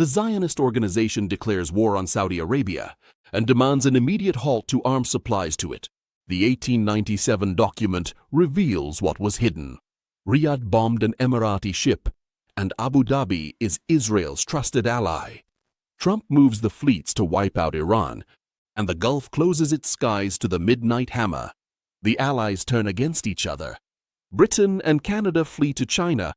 the Zionist organization declares war on Saudi Arabia and demands an immediate halt to arms supplies to it. The 1897 document reveals what was hidden. Riyadh bombed an Emirati ship, and Abu Dhabi is Israel's trusted ally. Trump moves the fleets to wipe out Iran, and the Gulf closes its skies to the midnight hammer. The allies turn against each other. Britain and Canada flee to China,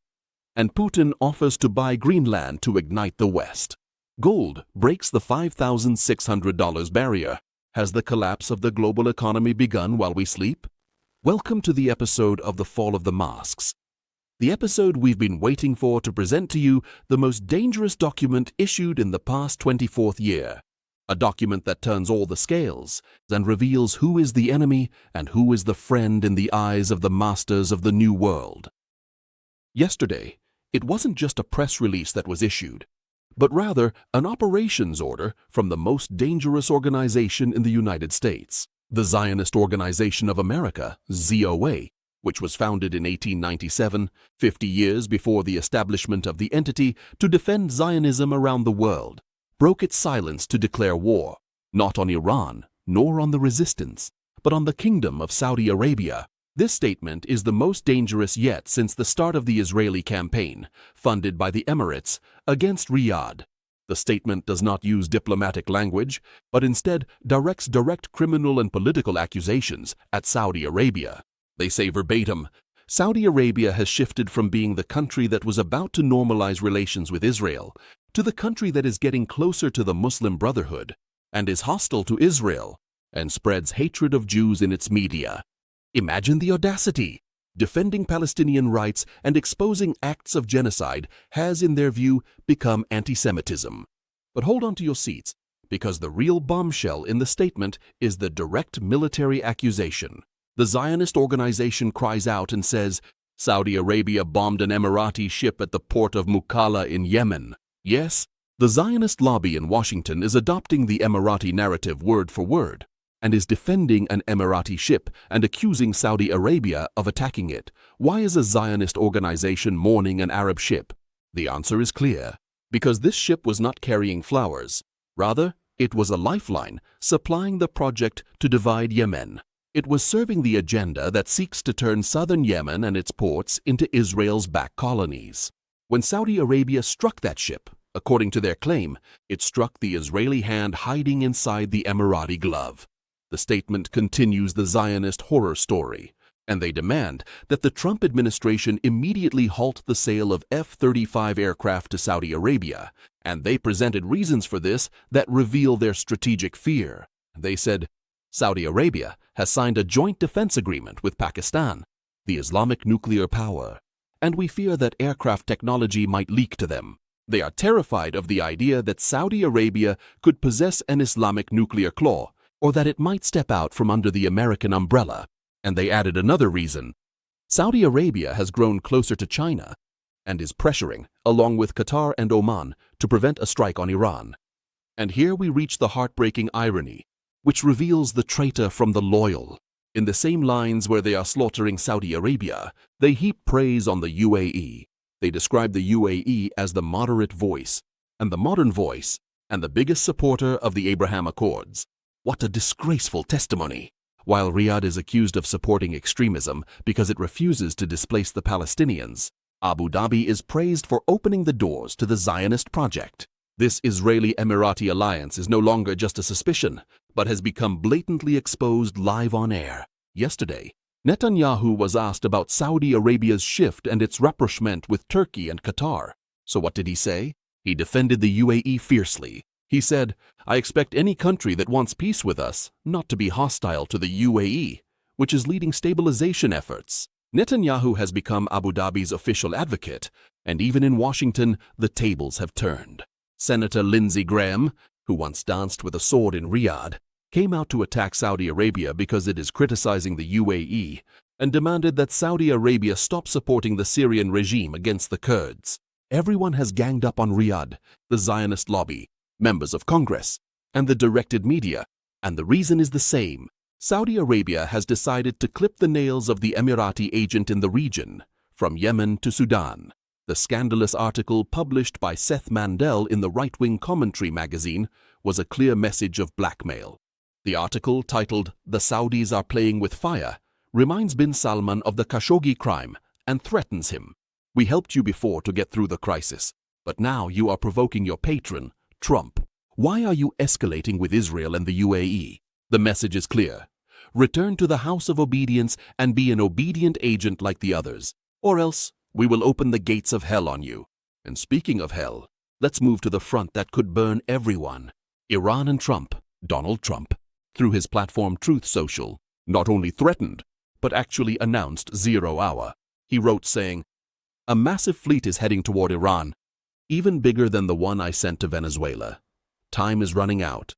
and Putin offers to buy Greenland to ignite the West. Gold breaks the $5,600 barrier. Has the collapse of the global economy begun while we sleep? Welcome to the episode of The Fall of the Masks. The episode we've been waiting for to present to you the most dangerous document issued in the past 24th year. A document that turns all the scales and reveals who is the enemy and who is the friend in the eyes of the masters of the New World. Yesterday, it wasn't just a press release that was issued, but rather an operations order from the most dangerous organization in the United States, the Zionist Organization of America, ZOA, which was founded in 1897, 50 years before the establishment of the entity to defend Zionism around the world, broke its silence to declare war, not on Iran, nor on the resistance, but on the Kingdom of Saudi Arabia. This statement is the most dangerous yet since the start of the Israeli campaign, funded by the Emirates, against Riyadh. The statement does not use diplomatic language, but instead directs direct criminal and political accusations at Saudi Arabia. They say verbatim, Saudi Arabia has shifted from being the country that was about to normalize relations with Israel to the country that is getting closer to the Muslim Brotherhood and is hostile to Israel and spreads hatred of Jews in its media. Imagine the audacity! Defending Palestinian rights and exposing acts of genocide has, in their view, become anti-Semitism. But hold on to your seats, because the real bombshell in the statement is the direct military accusation. The Zionist organization cries out and says, Saudi Arabia bombed an Emirati ship at the port of Mukalla in Yemen. Yes, the Zionist lobby in Washington is adopting the Emirati narrative word for word, and is defending an Emirati ship and accusing Saudi Arabia of attacking it. Why is a Zionist organization mourning an Arab ship? The answer is clear. Because this ship was not carrying flowers. Rather, it was a lifeline supplying the project to divide Yemen. It was serving the agenda that seeks to turn southern Yemen and its ports into Israel's back colonies. When Saudi Arabia struck that ship, according to their claim, it struck the Israeli hand hiding inside the Emirati glove. The statement continues the Zionist horror story, and they demand that the Trump administration immediately halt the sale of F-35 aircraft to Saudi Arabia, and they presented reasons for this that reveal their strategic fear. They said, Saudi Arabia has signed a joint defense agreement with Pakistan, the Islamic nuclear power, and we fear that aircraft technology might leak to them. They are terrified of the idea that Saudi Arabia could possess an Islamic nuclear claw, or that it might step out from under the American umbrella. And they added another reason. Saudi Arabia has grown closer to China and is pressuring, along with Qatar and Oman, to prevent a strike on Iran. And here we reach the heartbreaking irony, which reveals the traitor from the loyal. In the same lines where they are slaughtering Saudi Arabia, they heap praise on the UAE. They describe the UAE as the moderate voice, and the modern voice, and the biggest supporter of the Abraham Accords. What a disgraceful testimony! While Riyadh is accused of supporting extremism because it refuses to displace the Palestinians, Abu Dhabi is praised for opening the doors to the Zionist project. This Israeli-Emirati alliance is no longer just a suspicion, but has become blatantly exposed live on air. Yesterday, Netanyahu was asked about Saudi Arabia's shift and its rapprochement with Turkey and Qatar. So what did he say? He defended the UAE fiercely. He said, I expect any country that wants peace with us not to be hostile to the UAE, which is leading stabilization efforts. Netanyahu has become Abu Dhabi's official advocate, and even in Washington, the tables have turned. Senator Lindsey Graham, who once danced with a sword in Riyadh, came out to attack Saudi Arabia because it is criticizing the UAE and demanded that Saudi Arabia stop supporting the Syrian regime against the Kurds. Everyone has ganged up on Riyadh, the Zionist lobby, members of Congress, and the directed media, and the reason is the same. Saudi Arabia has decided to clip the nails of the Emirati agent in the region, from Yemen to Sudan. The scandalous article published by Seth Mandel in the right-wing commentary magazine was a clear message of blackmail. The article, titled "The Saudis Are Playing with Fire," reminds bin Salman of the Khashoggi crime and threatens him. "We helped you before to get through the crisis, but now you are provoking your patron, Trump. Why are you escalating with Israel and the UAE? The message is clear. Return to the house of obedience and be an obedient agent like the others, or else we will open the gates of hell on you." And speaking of hell, let's move to the front that could burn everyone. Iran and Trump. Donald Trump, through his platform Truth Social, not only threatened, but actually announced 0 hour. He wrote saying, "A massive fleet is heading toward Iran, even bigger than the one I sent to Venezuela. Time is running out,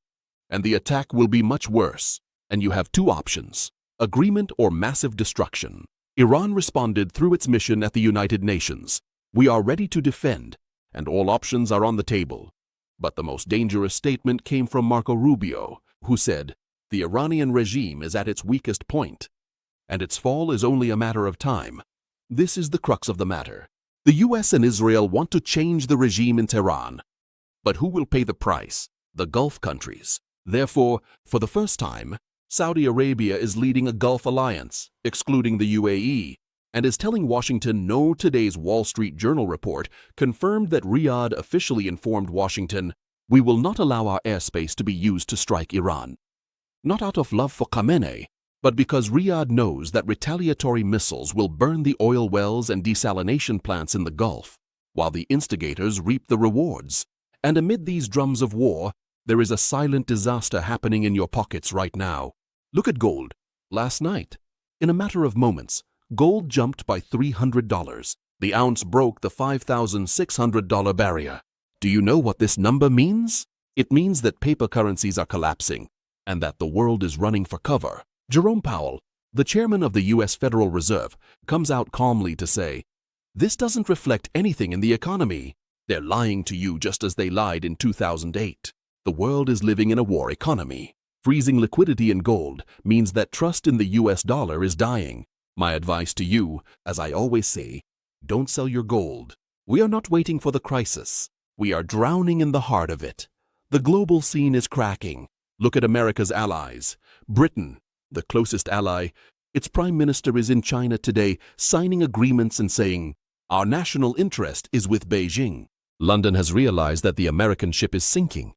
and the attack will be much worse, and you have 2 options, agreement or massive destruction." Iran responded through its mission at the United Nations, "We are ready to defend, and all options are on the table." But the most dangerous statement came from Marco Rubio, who said, "The Iranian regime is at its weakest point, and its fall is only a matter of time." This is the crux of the matter. The US and Israel want to change the regime in Tehran. But who will pay the price? The Gulf countries. Therefore, for the first time, Saudi Arabia is leading a Gulf alliance, excluding the UAE, and is telling Washington no. Today's Wall Street Journal report confirmed that Riyadh officially informed Washington, "We will not allow our airspace to be used to strike Iran." Not out of love for Khamenei, but because Riyadh knows that retaliatory missiles will burn the oil wells and desalination plants in the Gulf, while the instigators reap the rewards. And amid these drums of war, there is a silent disaster happening in your pockets right now. Look at gold. Last night, in a matter of moments, gold jumped by $300. The ounce broke the $5,600 barrier. Do you know what this number means? It means that paper currencies are collapsing and that the world is running for cover. Jerome Powell, the chairman of the U.S. Federal Reserve, comes out calmly to say, "This doesn't reflect anything in the economy. They're lying to you just as they lied in 2008. The world is living in a war economy. Freezing liquidity in gold means that trust in the US dollar is dying. My advice to you, as I always say, don't sell your gold. We are not waiting for the crisis. We are drowning in the heart of it. The global scene is cracking. Look at America's allies. Britain, the closest ally, its prime minister is in China today signing agreements and saying, 'Our national interest is with Beijing.' London has realized that the American ship is sinking,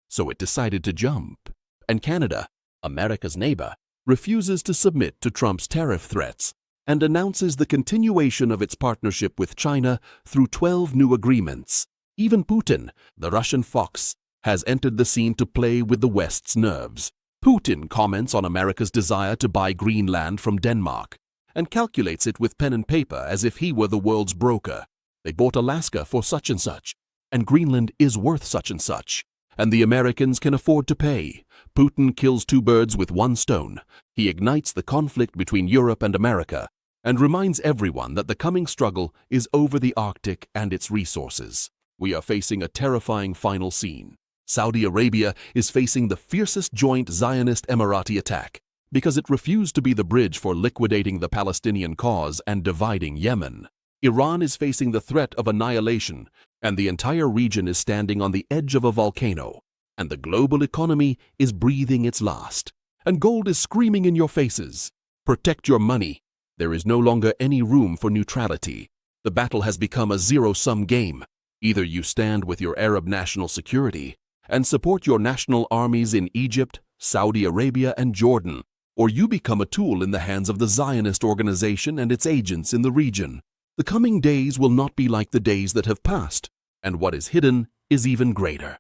so it decided to jump. And Canada, America's neighbor, refuses to submit to Trump's tariff threats and announces the continuation of its partnership with China through 12 new agreements. Even Putin, the Russian fox, has entered the scene to play with the West's nerves. Putin comments on America's desire to buy Greenland from Denmark and calculates it with pen and paper as if he were the world's broker. They bought Alaska for such and such, and Greenland is worth such and such, and the Americans can afford to pay. Putin kills 2 birds with 1 stone. He ignites the conflict between Europe and America and reminds everyone that the coming struggle is over the Arctic and its resources. We are facing a terrifying final scene. Saudi Arabia is facing the fiercest joint Zionist Emirati attack because it refused to be the bridge for liquidating the Palestinian cause and dividing Yemen. Iran is facing the threat of annihilation, and the entire region is standing on the edge of a volcano, and the global economy is breathing its last. And gold is screaming in your faces. Protect your money. There is no longer any room for neutrality. The battle has become a zero-sum game. Either you stand with your Arab national security and support your national armies in Egypt, Saudi Arabia, and Jordan, or you become a tool in the hands of the Zionist organization and its agents in the region. The coming days will not be like the days that have passed, and what is hidden is even greater.